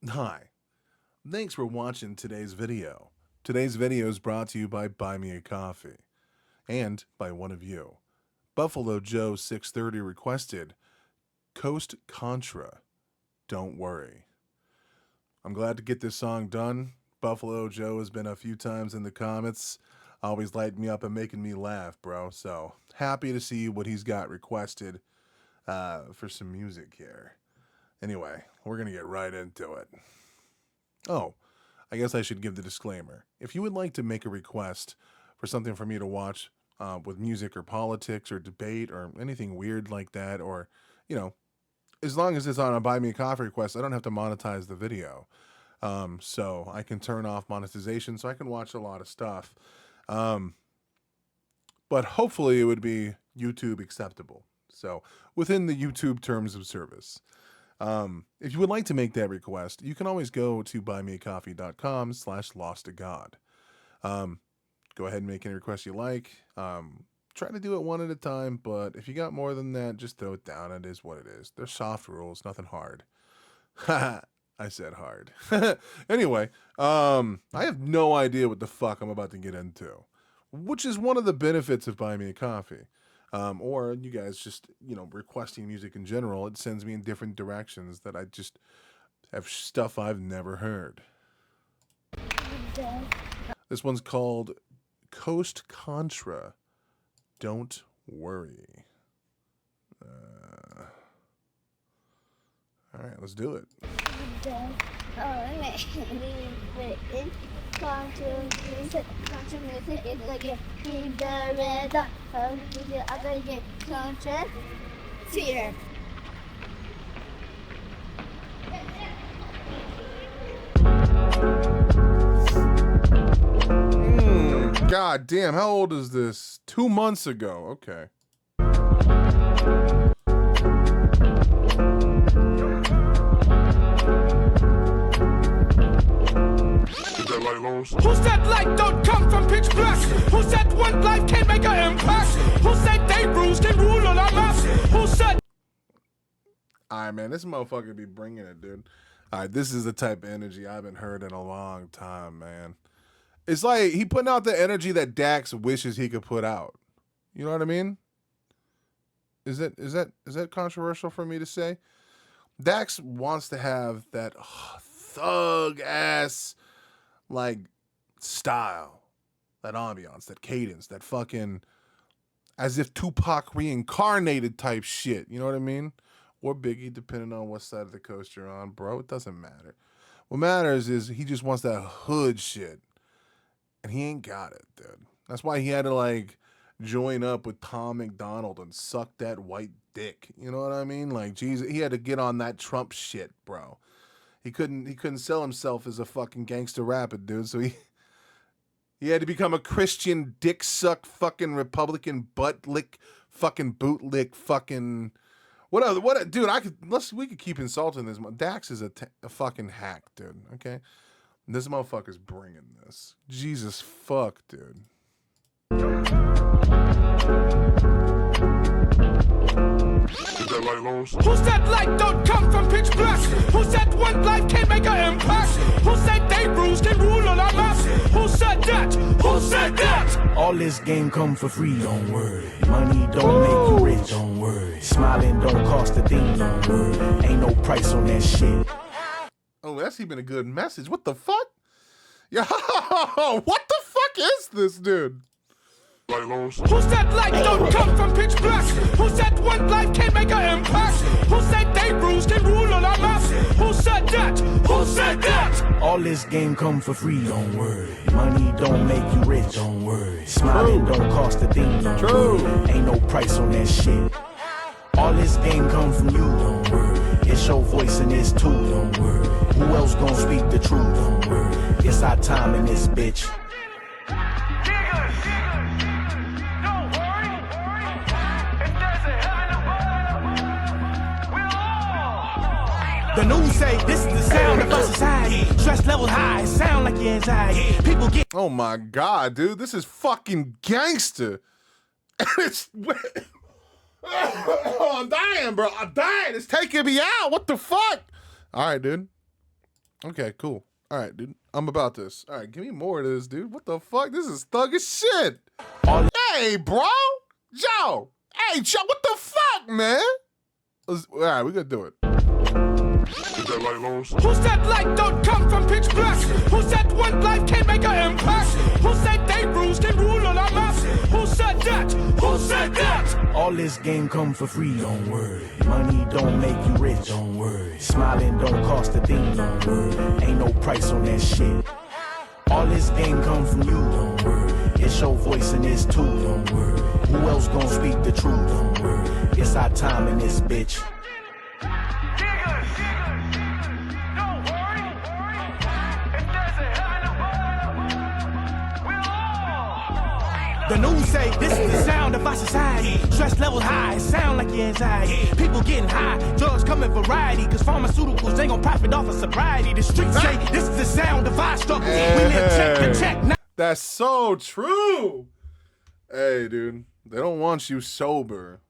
Hi, thanks for watching today's video. Today's video is brought to you by Buy Me a Coffee and by one of you. Buffalo Joe 630 requested Coast Contra, Don't Worry. I'm glad to get this song done. Buffalo Joe has been a few times in the comments, always lighting me up and making me laugh, bro. So happy to see what he's got requested for some music here. Anyway, we're going to get right into it. Oh, I guess I should give the disclaimer. If you would like to make a request for something for me to watch with music or politics or debate or anything weird like that, or, as long as it's on a Buy Me a Coffee request, I don't have to monetize the video. So I can turn off monetization so I can watch a lot of stuff. But hopefully it would be YouTube acceptable. So within the YouTube terms of service. If you would like to make that request, you can always go to buymeacoffee.com/losttogod. Go ahead and make any request you like. Try to do it one at a time, but if you got more than that, just throw it down. It is what it is. They're soft rules, nothing hard. I said hard. Anyway, I have no idea what the fuck I'm about to get into, which is one of the benefits of Buy Me a Coffee. Or you guys just, requesting music in general. It sends me in different directions that I just have stuff I've never heard. This one's called Coast Contra, Don't Worry. All right, let's do it. Fear. God damn, how old is this? 2 months ago. Okay. Who said light don't come from pitch black? Who said one life can't make an impact? Who said they rules can rule on our maps? Who said... Alright, man, this motherfucker be bringing it, dude. Alright, this is the type of energy I haven't heard in a long time, man. It's like he putting out the energy that Dax wishes he could put out. You know what I mean? Is that controversial for me to say? Dax wants to have that thug ass like style, that ambiance, that cadence, that fucking as if Tupac reincarnated type shit. You know what I mean? Or Biggie, depending on what side of the coast you're on, bro. It doesn't matter. What matters is he just wants that hood shit. And he ain't got it, dude. That's why he had to like join up with Tom McDonald and suck that white dick. You know what I mean? Like, Jesus, he had to get on that Trump shit, bro. He couldn't sell himself as a fucking gangster rapper, dude. So he had to become a Christian dick suck fucking Republican butt lick fucking boot lick fucking what dude, we could keep insulting this. Dax is a fucking hack, dude, okay? This motherfucker's bringing this. Jesus fuck, dude. Who said light don't come from pitch black? Who said one life can't make an impact? Who said they rules can rule on our maps? Who said that? Who said that? All this game come for free, don't worry. Money don't make you rich, don't worry. Smiling don't cost a thing, don't worry. Ain't no price on that shit. Oh, that's even a good message. What the fuck? Yo, what the fuck is this, dude? Who said light don't come from pitch black? Who said one life can't make an impact? Who said they rules can rule on our maps? Who said that? Who said that? All this game come for free, don't worry. Money don't make you rich, don't worry. Smiling don't cost a thing, don't worry. Ain't no price on that shit. All this game come from you, don't worry. It's your voice and it's too, don't worry. Who else gon' speak the truth, don't worry. It's our time in this bitch. The news say this is the sound of our society. Stress levels high, sound like your anxiety. People get... Oh my God, dude, this is fucking gangster. It's... Oh, I'm dying, bro. I'm dying. It's taking me out. What the fuck? All right, dude. Okay, cool. All right, dude. I'm about this. All right, give me more of this, dude. What the fuck? This is thug as shit. Hey, bro. Joe. Hey, Joe. What the fuck, man? All right, we gonna do it. Who said light don't come from pitch black? Who said one life can make an impact? Who said they rules can rule on our maps? Who said that? Who said that? All this game come for free, don't worry. Money don't make you rich, don't worry. Smiling don't cost a thing, don't worry. Ain't no price on that shit. All this game come from you, don't worry. It's your voice and it's too, don't worry. Who else gon' speak the truth, don't worry. It's our time in this bitch. The news say this is the sound of our society. Stress levels high, sound like your anxiety. People getting high, drugs come in variety. Cause pharmaceuticals ain't gon' profit off of sobriety. The streets say this is the sound of our struggle. We live check to check. That's so true. Hey, dude. They don't want you sober.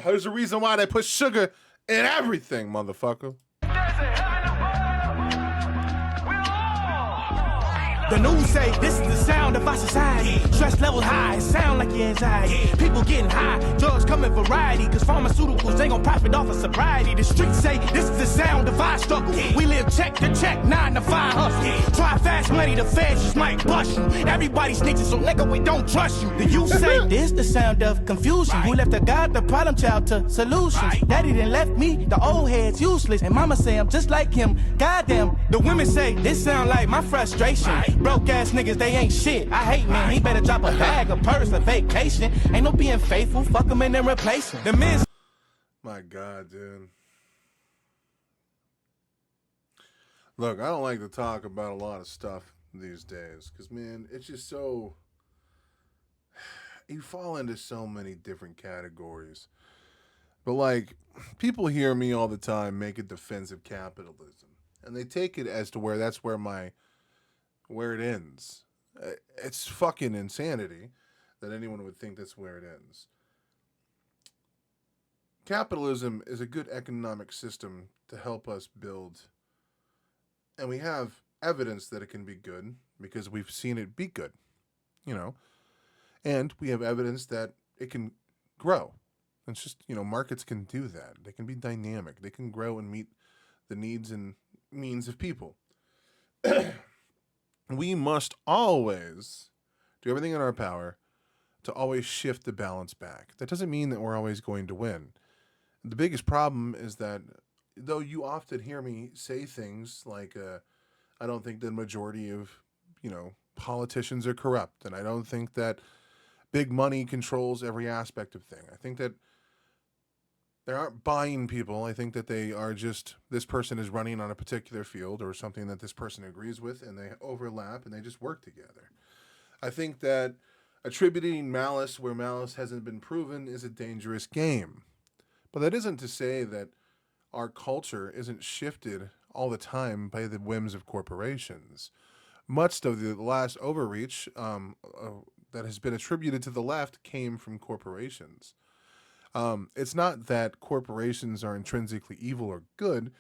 There's a reason why they put sugar in everything, motherfucker. The news say this is the sound of our society. Stress levels high, sound like your anxiety. People getting high, drugs come in variety. Cause pharmaceuticals ain't gon' profit off of sobriety. The streets say this is the sound of our struggle. We live check to check, 9 to 5 hustle. Try fast money, the feds just might bust you. Everybody snitching, so nigga, we don't trust you. The youth say this the sound of confusion. Who left the God, the problem child to solutions? Daddy done left me, the old head's useless. And mama say I'm just like him, goddamn. The women say this sound like my frustration. Broke ass niggas, they ain't shit. I hate man, he better drop a bag, a purse, a vacation. Ain't no being faithful, fuck him and then replace him. The men's. My God, dude. Look, I don't like to talk about a lot of stuff these days because, man, it's just so. You fall into so many different categories. But, like, people hear me all the time make a defense of capitalism, and they take it as to where that's where it ends. It's fucking insanity that anyone would think that's where it ends. Capitalism is a good economic system to help us build, and we have evidence that it can be good because we've seen it be good, you know, and we have evidence that it can grow. It's just, you know, markets can do that. They can be dynamic. They can grow and meet the needs and means of people. We must always do everything in our power to always shift the balance back. That doesn't mean that we're always going to win. The biggest problem is that, though you often hear me say things like, I don't think the majority of, you know, politicians are corrupt, and I don't think that big money controls every aspect of thing. I think that they aren't buying people. I think that they are just, this person is running on a particular field or something that this person agrees with, and they overlap and they just work together. I think that attributing malice where malice hasn't been proven is a dangerous game. But that isn't to say that our culture isn't shifted all the time by the whims of corporations. Much of the last overreach that has been attributed to the left came from corporations. It's not that corporations are intrinsically evil or good.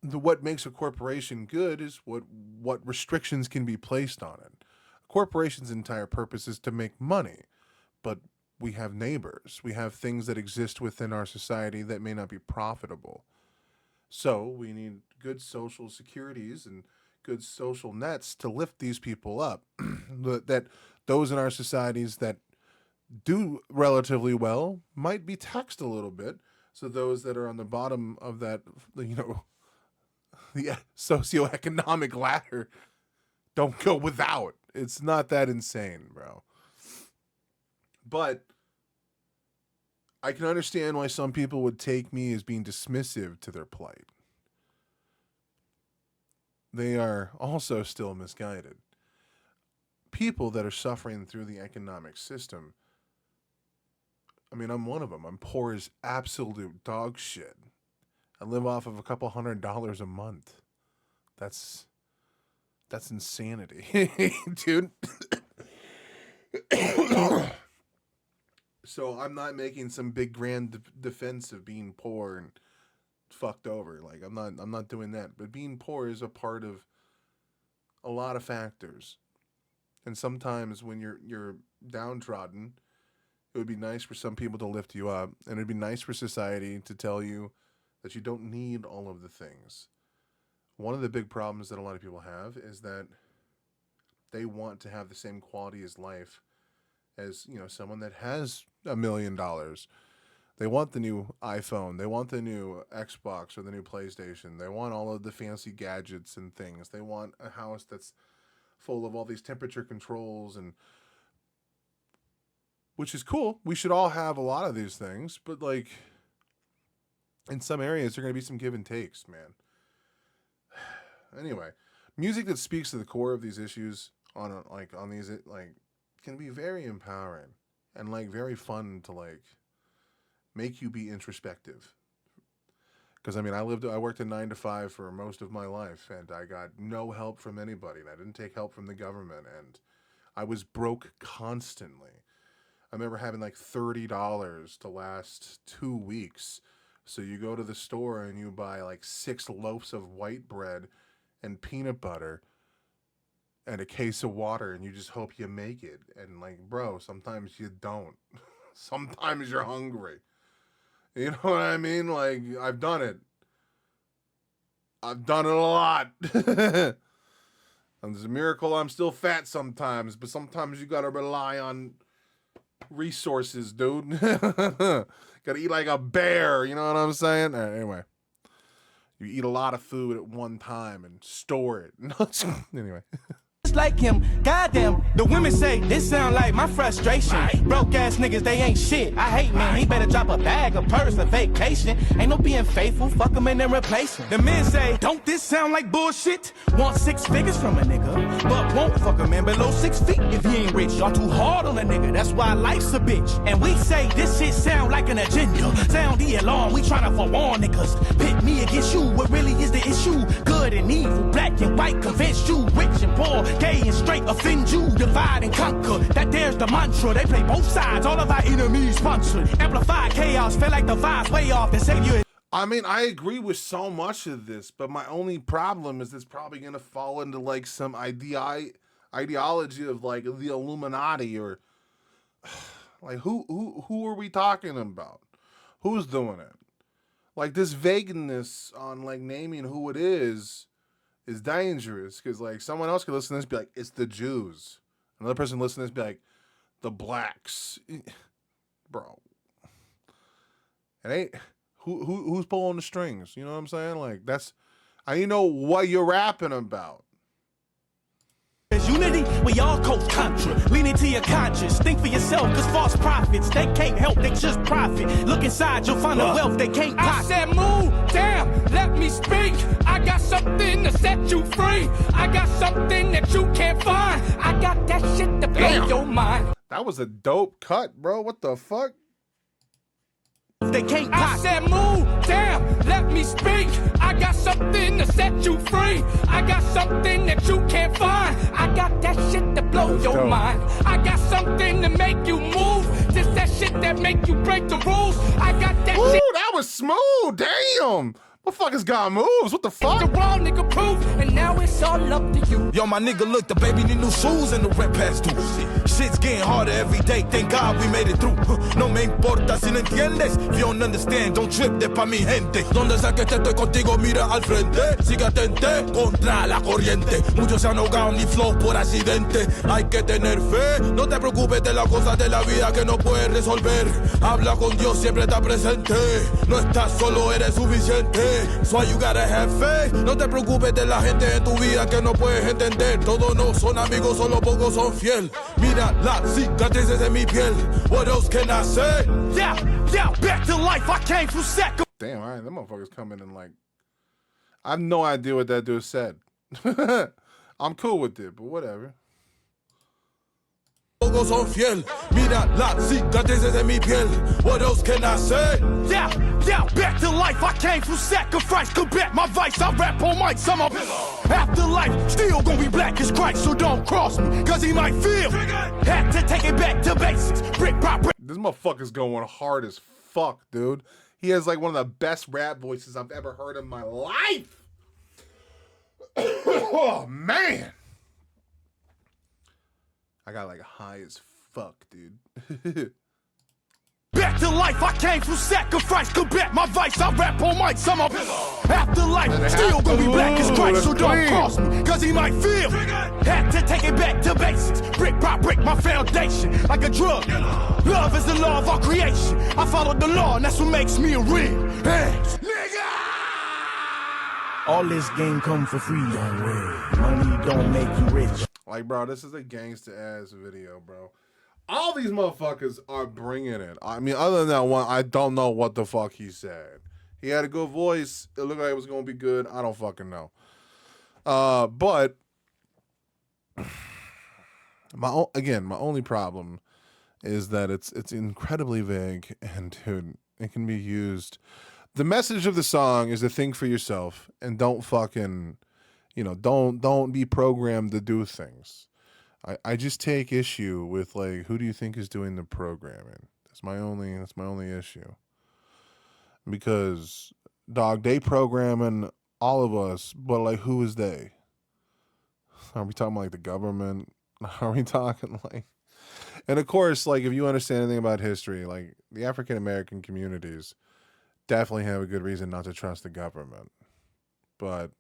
What makes a corporation good is what restrictions can be placed on it. A corporation's entire purpose is to make money, but we have neighbors. We have things that exist within our society that may not be profitable. So we need good social securities and good social nets to lift these people up. That those in our societies that do relatively well might be taxed a little bit, so those that are on the bottom of that, you know, the socioeconomic ladder don't go without. It's not that insane, bro. But I can understand why some people would take me as being dismissive to their plight. They are also still misguided. People that are suffering through the economic system, I mean, I'm one of them. I'm poor as absolute dog shit. I live off of a couple $100 a month. That's insanity, dude. So I'm not making some big grand defense of being poor and fucked over. Like I'm not doing that. But being poor is a part of a lot of factors. And sometimes when you're downtrodden, it would be nice for some people to lift you up, and it'd be nice for society to tell you that you don't need all of the things. One of the big problems that a lot of people have is that they want to have the same quality as life as, someone that has $1 million. They want the new iPhone. They want the new Xbox or the new PlayStation. They want all of the fancy gadgets and things. They want a house that's full of all these temperature controls, and which is cool. We should all have a lot of these things, but like in some areas there are going to be some give and takes, man. Anyway, music that speaks to the core of these issues on these can be very empowering and like very fun to like make you be introspective. Because I worked a 9 to 5 for most of my life, and I got no help from anybody, and I didn't take help from the government, and I was broke constantly. I remember having like $30 to last 2 weeks. So you go to the store and you buy like 6 loaves of white bread and peanut butter and a case of water, and you just hope you make it. And like, bro, sometimes you don't. Sometimes you're hungry. You know what I mean? Like, I've done it. I've done it a lot. And it's a miracle I'm still fat sometimes, but sometimes you gotta rely on resources, dude. Gotta eat like a bear, you know what I'm saying? Anyway, you eat a lot of food at one time and store it. Anyway. Like him, goddamn. The women say this sound like my frustration. Broke ass niggas, they ain't shit. I hate man. He better drop a bag, a purse, a vacation. Ain't no being faithful. Fuck him and then replace him. The men say, don't this sound like bullshit? Want 6 figures from a nigga, but won't fuck a man below 6 feet if he ain't rich. Y'all too hard on a nigga. That's why life's a bitch. And we say this shit sound like an agenda. Sound the alarm. We tryna forewarn niggas. Pit me against you. What really is the issue? Good and evil, black and white. Convince you, rich and poor. Gay and straight, offend you, divide and conquer. That there's the mantra. They play both sides. All of our enemies sponsored. Amplify chaos. Feel like the vibe's way off. The savior. I agree with so much of this, but my only problem is it's probably gonna fall into like some ideology of like the Illuminati or like who are we talking about? Who's doing it? Like this vagueness on like naming who it is dangerous, because like someone else could listen to this and be like, it's the Jews. Another person listen to this and be like, the blacks. Bro. It ain't who's pulling the strings, you know what I'm saying? Like that's I know what you're rapping about. There's unity, we all coach Contra. Lean into your conscience, think for yourself, cause false prophets, they can't help, they just profit. Look inside, you'll find the wealth they can't pocket. I said move, damn, let me speak. I got something to set you free. I got something that you can't find. I got that shit to blow your mind. That was a dope cut, bro. What the fuck? They can't I said move, damn, let me speak. I got something to set you free. I got something that you can't find. I got that shit to blow your dope. mind. I got something to make you move. Just that shit that make you break the rules. I got that Ooh, shit. that was smooth. Damn. Motherfuckers got moves. What the The fuck? wrong nigga proof, and now it's all up to you. Yo, my nigga, look, the baby need new shoes and the rent past due. Shit's getting harder every day, thank God we made it through. No me importa si no entiendes. If you don't understand, don't trip de pa mi gente. Donde sea que estoy contigo, mira al frente. Sigue atente contra la corriente. Muchos se han ahogado ni flow por accidente. Hay que tener fe, no te preocupes de las cosas de la vida que no puedes resolver. Habla con Dios, siempre está presente. No estás solo, eres suficiente. So you gotta have faith. No te preocupes de la gente en tu vida que no puedes entender. Todos no son amigos, solo pocos son fiel. Mira las cicatrices de mi piel. What else can I say? Yeah, back to life, I came from sacrifice. Damn, all right, them motherfuckers coming in like I have no idea what that dude said. I'm cool with it, but whatever. Pocos son fiel. Mira las cicatrices de mi piel. What else can I say? Yeah, back to life, I came from sacrifice. Combat my vice, I rap on mics, I'm a afterlife, still gonna be black as Christ. So don't cross me, cause he might feel. Had to take it back to basics, brick by brick. This motherfucker's going hard as fuck, dude. He has like one of the best rap voices I've ever heard in my life. Oh, man. I got like high as fuck, dude. Back to life, I came from sacrifice. Combat my vice, I rap on mics. I'm a afterlife, still gonna be black as Christ. So don't cross me, cause he might feel. Had to take it back to basics. Brick by brick, my foundation, like a drug. Love is the law of all creation. I follow the law, and that's what makes me a real nigga. All this game come for free, don't worry. Money don't make you rich. Like, bro, this is a gangsta ass video, bro. All these motherfuckers are bringing it. I mean, other than that one, I don't know what the fuck he said. He had a good voice. It looked like it was going to be good. I don't fucking know. But, my only problem is that it's incredibly vague. And, dude, it can be used. The message of the song is to think for yourself and don't fucking, don't be programmed to do things. I just take issue with, like, who do you think is doing the programming? That's my only issue. Because, dog, they programming all of us, but, like, who is they? Are we talking like the government? Are we talking like... And of course, like, if you understand anything about history, like, the African American communities definitely have a good reason not to trust the government. But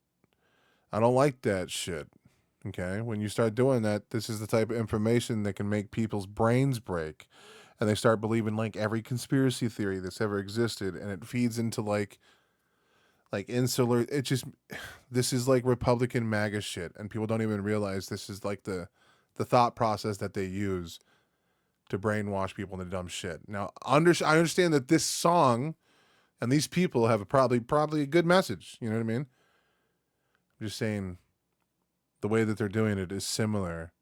I don't like that shit. Okay, when you start doing that, this is the type of information that can make people's brains break, and they start believing like every conspiracy theory that's ever existed, and it feeds into like insular. This is like Republican MAGA shit, and people don't even realize this is like the thought process that they use to brainwash people into dumb shit. Now, I understand that this song and these people have probably a good message. You know what I mean? I'm just saying. The way that they're doing it is similar.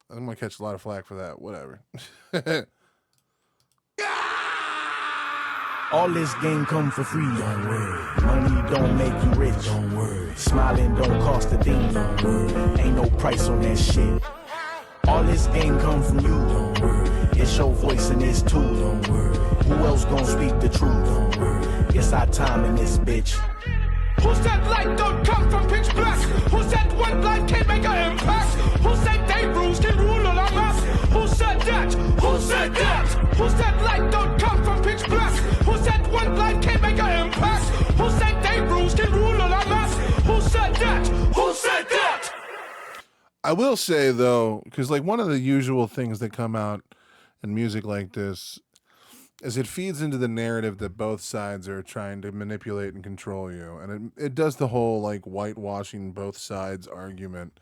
I'm going to catch a lot of flack for that. Whatever. All this game come for free, don't worry. Money don't make you rich, don't worry. Smiling don't cost a thing, don't worry. Ain't no price on that shit. All this game come from you, don't worry. It's your voice and it's too, don't worry. Who else gonna speak the truth, don't worry. It's our time in this bitch. Who said light don't come from pitch black? Who said one life can make an impact? Who said they rules can rule on our maps? Who said that? Who said that? Who said light don't come from pitch black? Who said one life can make an impact? Who said they rules can rule on our maps? Who said that? Who said that? I will say, though, because like one of the usual things that come out in music like this is it feeds into the narrative that both sides are trying to manipulate and control you. And it does the whole like whitewashing both sides argument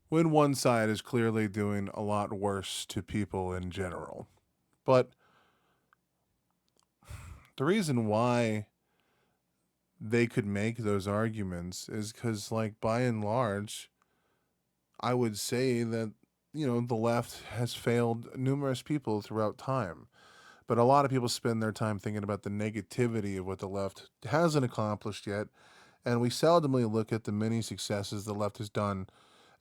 when one side is clearly doing a lot worse to people in general. But the reason why they could make those arguments is because, like, by and large, I would say that, the left has failed numerous people throughout time. But a lot of people spend their time thinking about the negativity of what the left hasn't accomplished yet. And we seldomly look at the many successes the left has done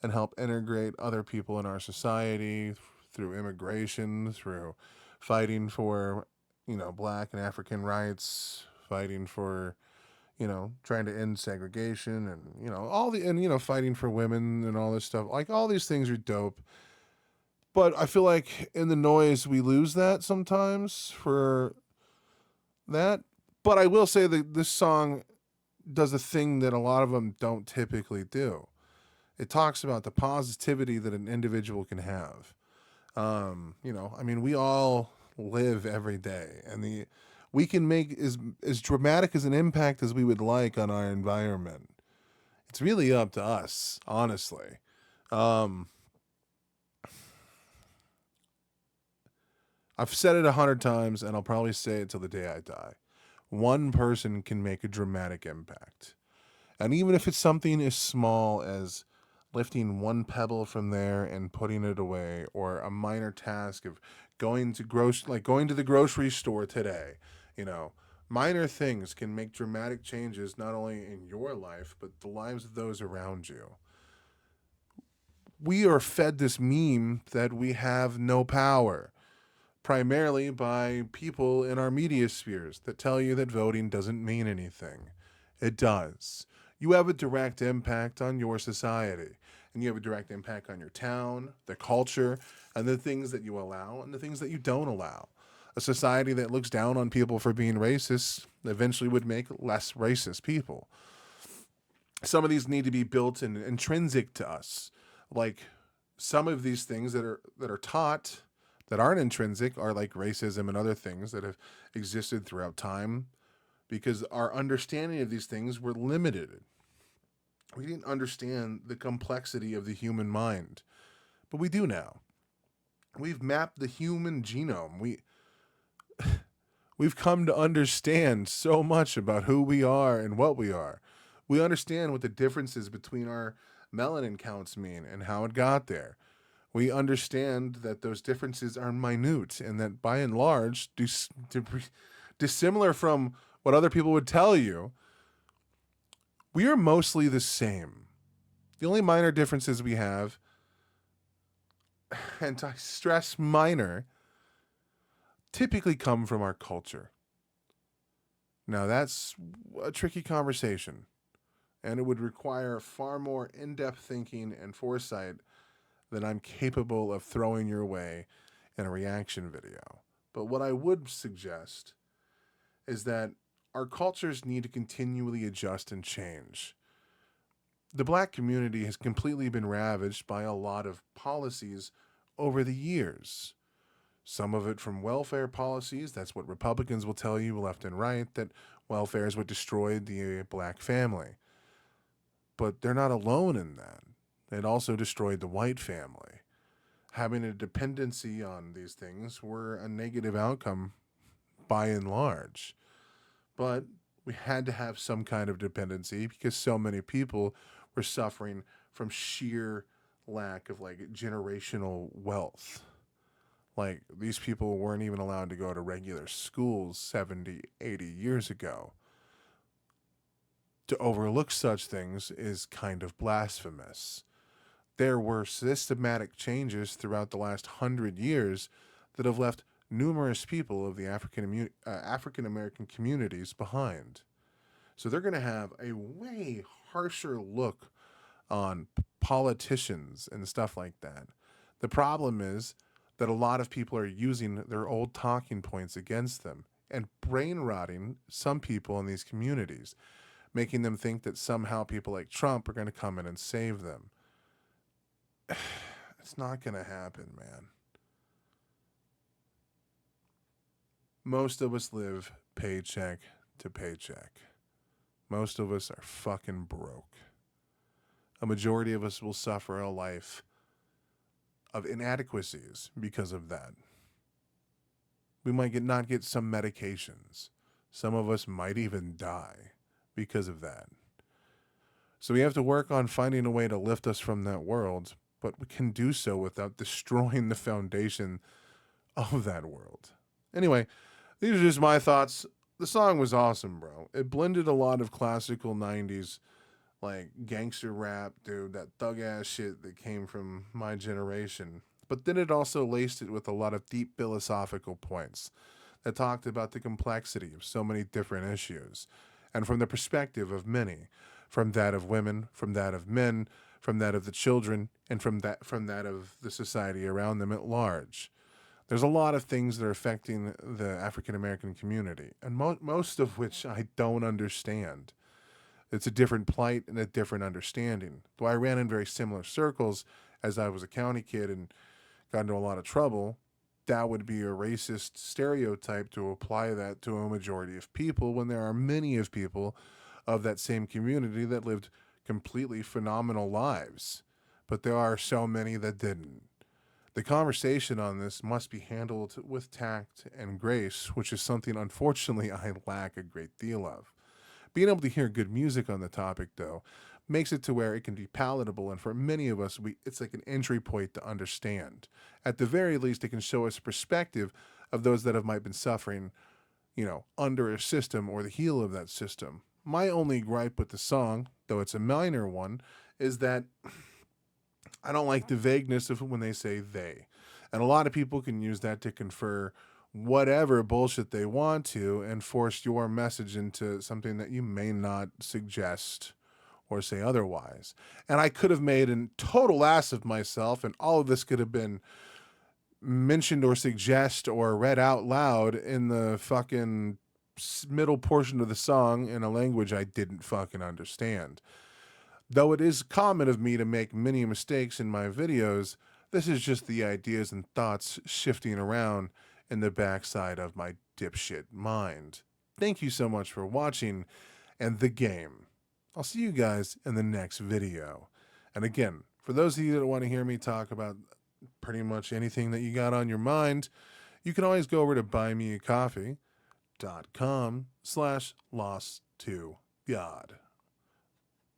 and help integrate other people in our society through immigration, through fighting for, black and African rights, fighting for, trying to end segregation and, fighting for women and all this stuff. Like, all these things are dope. But I feel like in the noise, we lose that sometimes for that. But I will say that this song does a thing that a lot of them don't typically do. It talks about the positivity that an individual can have. We all live every day. And we can make as dramatic as an impact as we would like on our environment. It's really up to us, honestly. I've said it 100 times, and I'll probably say it till the day I die. One person can make a dramatic impact. And even if it's something as small as lifting one pebble from there and putting it away, or a minor task of going to the grocery store today, minor things can make dramatic changes not only in your life, but the lives of those around you. we are fed this meme that we have no power, primarily by people in our media spheres that tell you that voting doesn't mean anything. It does. You have a direct impact on your society, and you have a direct impact on your town, the culture, and the things that you allow and the things that you don't allow. A society that looks down on people for being racist eventually would make less racist people. Some of these need to be built and intrinsic to us. Like some of these things that are taught that aren't intrinsic are like racism and other things that have existed throughout time because our understanding of these things were limited. We didn't understand the complexity of the human mind, but we do now. We've mapped the human genome. We've come to understand so much about who we are and what we are. We understand what the differences between our melanin counts mean and how it got there. We understand that those differences are minute and that by and large, dissimilar from what other people would tell you, we are mostly the same. The only minor differences we have, and I stress minor, typically come from our culture. Now that's a tricky conversation, and it would require far more in-depth thinking and foresight than I'm capable of throwing your way in a reaction video. But what I would suggest is that our cultures need to continually adjust and change. The black community has completely been ravaged by a lot of policies over the years. Some of it from welfare policies. That's what Republicans will tell you left and right, that welfare is what destroyed the black family. But they're not alone in that. It also destroyed the white family. Having a dependency on these things were a negative outcome by and large. But we had to have some kind of dependency because so many people were suffering from sheer lack of like generational wealth. Like these people weren't even allowed to go to regular schools 70, 80 years ago. To overlook such things is kind of blasphemous. There were systematic changes throughout the last 100 years that have left numerous people of the African American communities behind. So they're going to have a way harsher look on politicians and stuff like that. The problem is that a lot of people are using their old talking points against them and brain rotting some people in these communities, making them think that somehow people like Trump are going to come in and save them. It's not going to happen, man. Most of us live paycheck to paycheck. Most of us are fucking broke. A majority of us will suffer a life of inadequacies because of that. We might not get some medications. Some of us might even die because of that. So we have to work on finding a way to lift us from that world, but we can do so without destroying the foundation of that world. Anyway, these are just my thoughts. The song was awesome, bro. It blended a lot of classical 90s, like gangster rap, dude, that thug ass shit that came from my generation. But then it also laced it with a lot of deep philosophical points that talked about the complexity of so many different issues. And from the perspective of many, from that of women, from that of men, from that of the children, and from that of the society around them at large. There's a lot of things that are affecting the African American community, and most of which I don't understand. It's a different plight and a different understanding. Though I ran in very similar circles as I was a county kid and got into a lot of trouble, that would be a racist stereotype to apply that to a majority of people when there are many of people of that same community that lived completely phenomenal lives. But there are so many that didn't. The conversation on this must be handled with tact and grace, which is something, unfortunately, I lack a great deal of. Being able to hear good music on the topic, though, makes it to where it can be palatable, and for many of us, it's like an entry point to understand. At the very least, it can show us a perspective of those that might have been suffering, under a system or the heel of that system. My only gripe with the song, though it's a minor one, is that I don't like the vagueness of when they say they. And a lot of people can use that to confer whatever bullshit they want to and force your message into something that you may not suggest or say otherwise. And I could have made a total ass of myself, and all of this could have been mentioned or suggest or read out loud in the fucking middle portion of the song in a language I didn't fucking understand. Though it is common of me to make many mistakes in my videos, this is just the ideas and thoughts shifting around in the backside of my dipshit mind. Thank you so much for watching and the game. I'll see you guys in the next video. And again, for those of you that want to hear me talk about pretty much anything that you got on your mind, you can always go over to buymeacoffee.com/losttogod.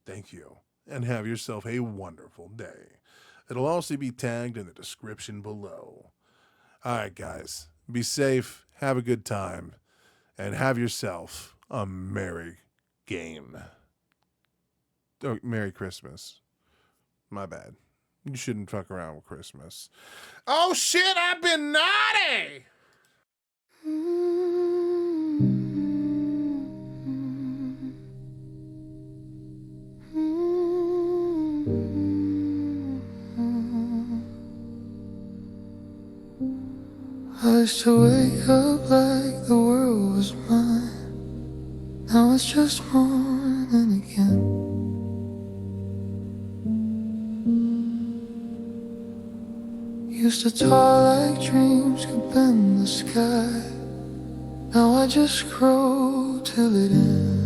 Thank you, and have yourself a wonderful day. It'll also be tagged in the description below. All right, guys, be safe, have a good time, and have yourself a merry game. Oh, Merry Christmas. My bad. You shouldn't fuck around with Christmas. Oh shit, I've been naughty! I used to wake up like the world was mine. Now it's just morning again. Used to talk like dreams could bend the sky. Now I just grow till it ends.